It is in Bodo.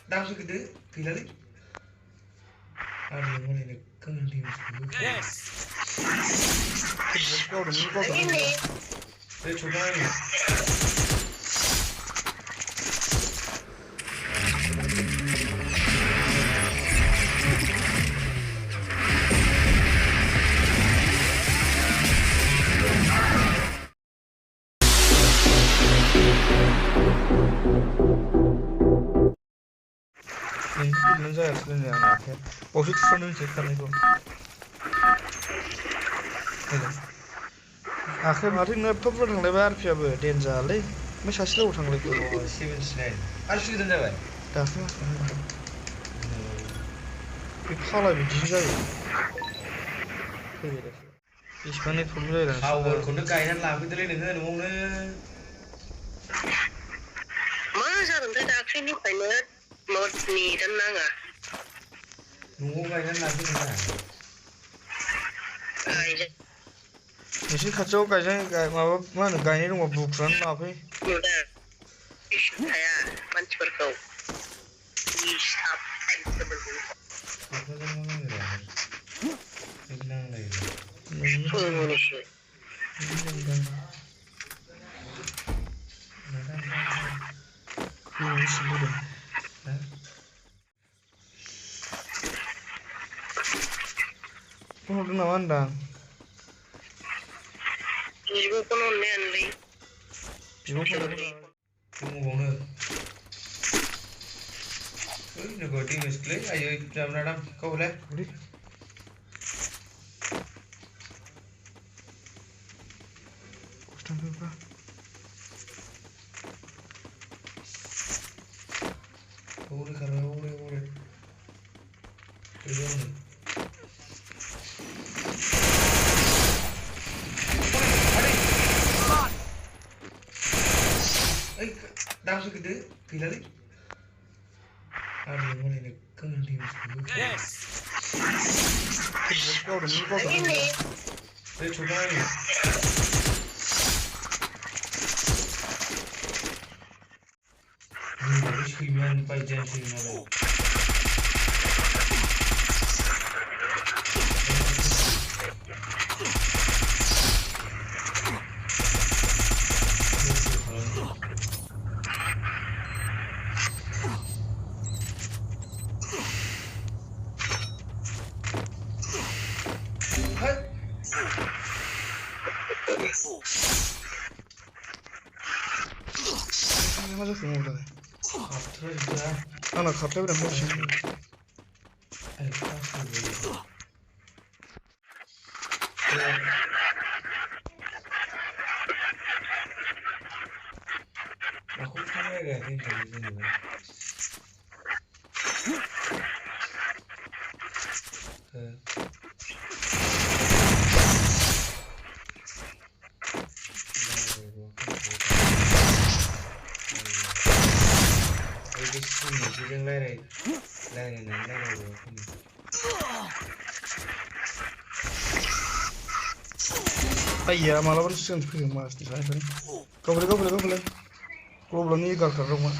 Đang suy cái thì là đấy. À thì con này là cân thì Yes. Câu đừng câu đừng. đây chụp ai Ini saya asli ni anak ya. Posisi sana cekkan itu. Akhir mati laptop lo thang lebar fiabe danger le. Mas asli lo thang lebar. 79 Asli dan jalan. Dah sih. Iphala bici jadi. Ispani problem lah. Hào còn nước cay nên làm cái lên nữa đúng không đấy? Mà sao thằng ta khi ní phải nữa một nì đâm năng à? Đúng không cay nên làm cái này. Ai Mesin kacau kayak mana gaya ni rumah bukan apa? udah. Saya mancur kau. Isap sebelum. Apa namanya ya? Bilang lagi. Manusia. Ini sebelum. Oh, kena mandang. Ibu pun online lagi. Ibu pun Không có bóng được. Nó gọi đi người lấy ai ơi làm ra đâm câu lên. đi. Kostan berapa? Ore kalau ore. Ini. Ấy đang suy cái thì là đấy. À thì con này là cân thì Yes. Câu đừng câu đừng. đây chụp ai Ini skrimen pajan sih malu. Masuk semua dah. Terus dia Anak kata berapa sih? Aku punya gak ini dari sini. Cái skin này chỉ riêng đây này rồi Iya, malah pun sen film mas di sana. Kau boleh. Kau belum ni kau kerja rumah.